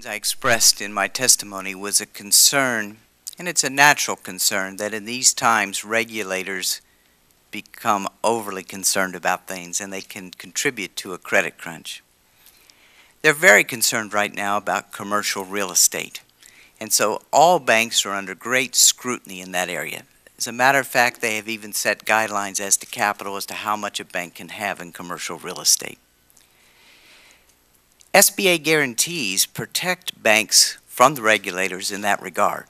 I expressed in my testimony was a concern, and it's a natural concern, that in these times regulators become overly concerned about things and they can contribute to a credit crunch. They're very concerned right now about commercial real estate. And so all banks are under great scrutiny in that area. As a matter of fact, they have even set guidelines as to capital as to how much a bank can have in commercial real estate. SBA guarantees protect banks from the regulators in that regard.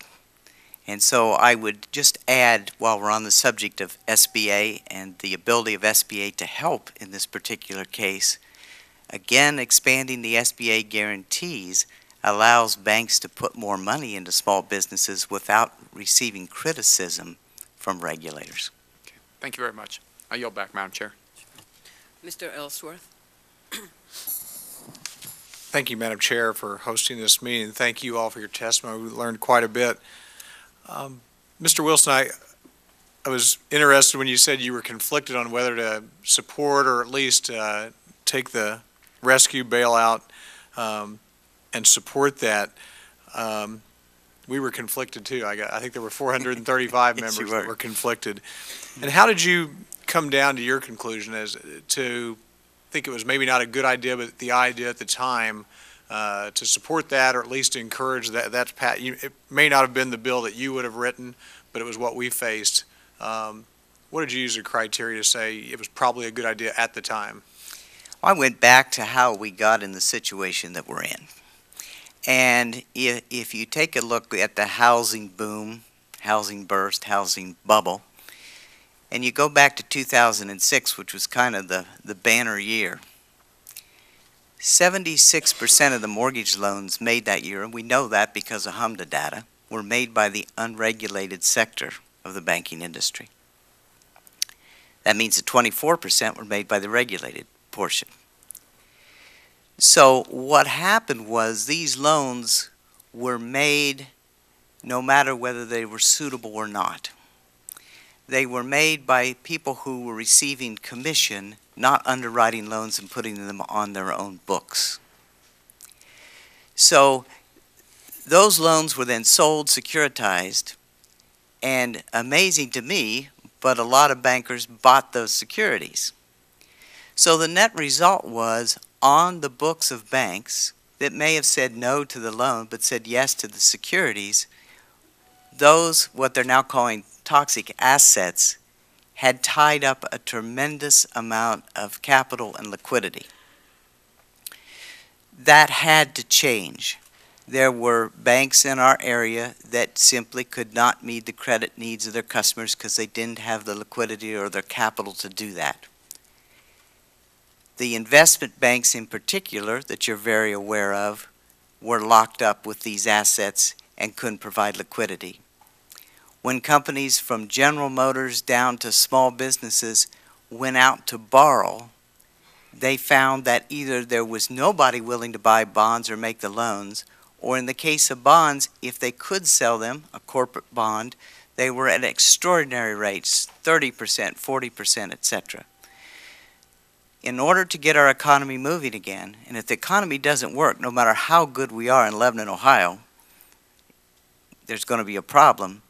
And so I would just add, while we're on the subject of SBA and the ability of SBA to help in this particular case, again, expanding the SBA guarantees allows banks to put more money into small businesses without receiving criticism from regulators. Okay. Thank you very much. I yield back, Madam Chair. Mr. Ellsworth. Thank you, Madam Chair, for hosting this meeting. Thank you all for your testimony. We learned quite a bit. Mr. Wilson, I was interested when you said you were conflicted on whether to support or at least take the rescue bailout and support that. We were conflicted too. I think there were 435 Yes, members that were conflicted. And how did you come down to your conclusion as to think it was maybe not a good idea, but the idea at the time to support that, or at least to encourage that? It may not have been the bill that you would have written, but it was what we faced. What did you use as a criteria to say it was probably a good idea at the time? I went back to how we got in the situation that we're in. And if you take a look at the housing boom, housing burst, housing bubble, and you go back to 2006, which was kind of the banner year, 76% of the mortgage loans made that year, and we know that because of HMDA data, were made by the unregulated sector of the banking industry. That means that 24% were made by the regulated portion. So what happened was these loans were made no matter whether they were suitable or not. They were made by people who were receiving commission, not underwriting loans and putting them on their own books. So those loans were then sold, securitized, and amazing to me, but a lot of bankers bought those securities. So the net result was, on the books of banks that may have said no to the loan but said yes to the securities, those, what they're now calling toxic assets, had tied up a tremendous amount of capital and liquidity. That had to change. There were banks in our area that simply could not meet the credit needs of their customers because they didn't have the liquidity or their capital to do that. The investment banks in particular, that you're very aware of, were locked up with these assets and couldn't provide liquidity. When companies from General Motors down to small businesses went out to borrow, they found that either there was nobody willing to buy bonds or make the loans, or in the case of bonds, if they could sell them, a corporate bond, they were at extraordinary rates, 30%, 40%, etc. In order to get our economy moving again, and if the economy doesn't work, no matter how good we are in Lebanon, Ohio, there's going to be a problem.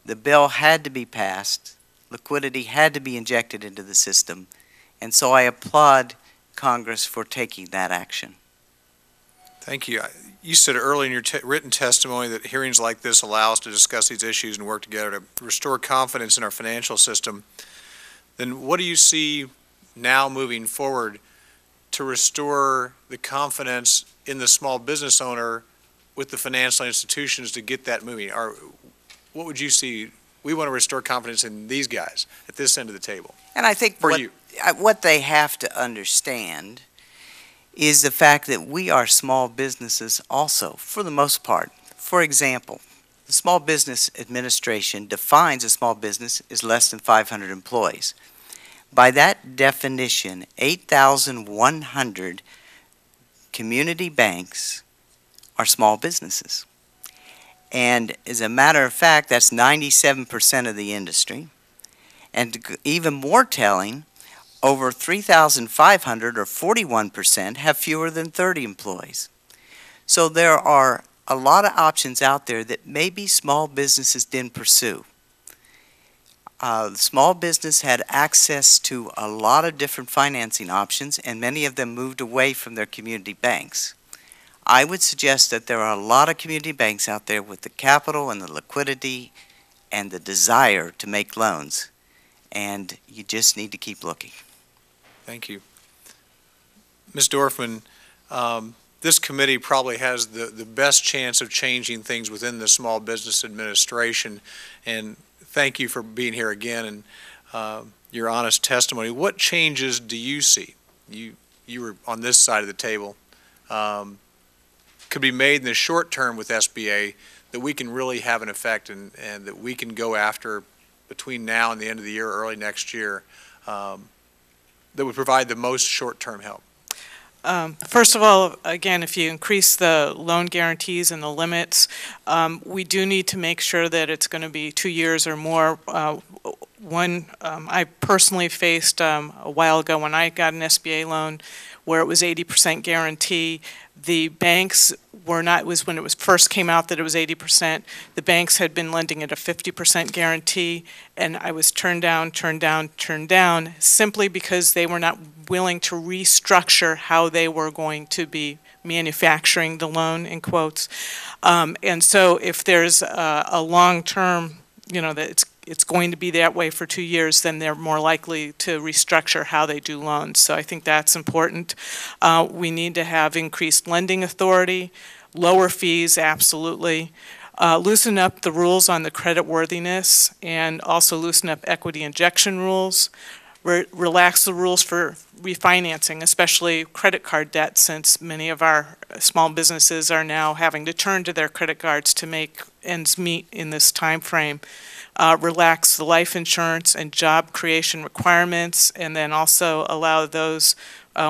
The bill had to be passed, liquidity had to be injected into the system, and so I applaud Congress for taking that action. Thank you. You said earlier in your written testimony that hearings like this allow us to discuss these issues and work together to restore confidence in our financial system. Then what do you see now moving forward to restore the confidence in the small business owner with the financial institutions to get that moving? What would you see? We want to restore confidence in these guys at this end of the table. And I think what they have to understand is the fact that we are small businesses also, for the most part. For example, the Small Business Administration defines a small business as less than 500 employees. By that definition, 8,100 community banks are small businesses. And as a matter of fact, that's 97% of the industry. And even more telling, over 3,500 or 41% have fewer than 30 employees. So there are a lot of options out there that maybe small businesses didn't pursue. Small business had access to a lot of different financing options, and many of them moved away from their community banks. I would suggest that there are a lot of community banks out there with the capital and the liquidity and the desire to make loans, and you just need to keep looking. Thank you. Ms. Dorfman, this committee probably has the best chance of changing things within the Small Business Administration, and thank you for being here again and your honest testimony. What changes do you see? You were on this side of the table. Could be made in the short term with SBA that we can really have an effect and that we can go after between now and the end of the year or early next year that would provide the most short-term help? First of all, again, if you increase the loan guarantees and the limits, we do need to make sure that it's going to be 2 years or more. I personally faced a while ago when I got an SBA loan where it was 80% guarantee. The banks were not, it was when it was first came out that it was 80%. The banks had been lending at a 50% guarantee, and I was turned down, simply because they were not willing to restructure how they were going to be manufacturing the loan, in quotes. And so if there's a long-term, that it's going to be that way for 2 years, then they're more likely to restructure how they do loans. So I think that's important. We need to have increased lending authority, lower fees, absolutely. Loosen up the rules on the credit worthiness, and also loosen up equity injection rules. Relax the rules for refinancing, especially credit card debt, since many of our small businesses are now having to turn to their credit cards to make ends meet in this time frame. Relax the life insurance and job creation requirements, and then also allow those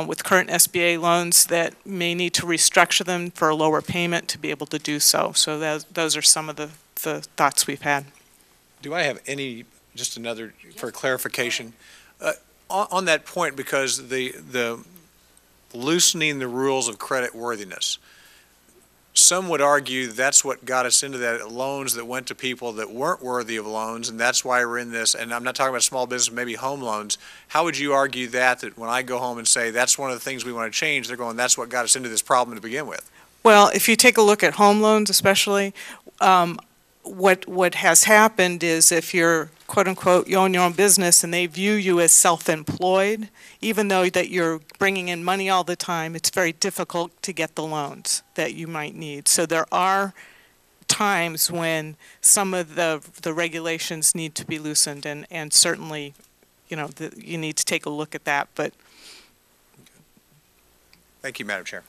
with current SBA loans that may need to restructure them for a lower payment to be able to do so. So those are some of the thoughts we've had. Do I have any, just another, for clarification? On that point, because the loosening the rules of credit worthiness, some would argue that's what got us into that, loans that went to people that weren't worthy of loans, and that's why we're in this. And I'm not talking about small business, maybe home loans. How would you argue that when I go home and say that's one of the things we want to change, they're going, that's what got us into this problem to begin with? Well, if you take a look at home loans especially, what has happened is if you're, quote unquote, you own your own business and they view you as self-employed, even though that you're bringing in money all the time, it's very difficult to get the loans that you might need. So there are times when some of the regulations need to be loosened, and certainly, you need to take a look at that. But thank you, Madam Chair.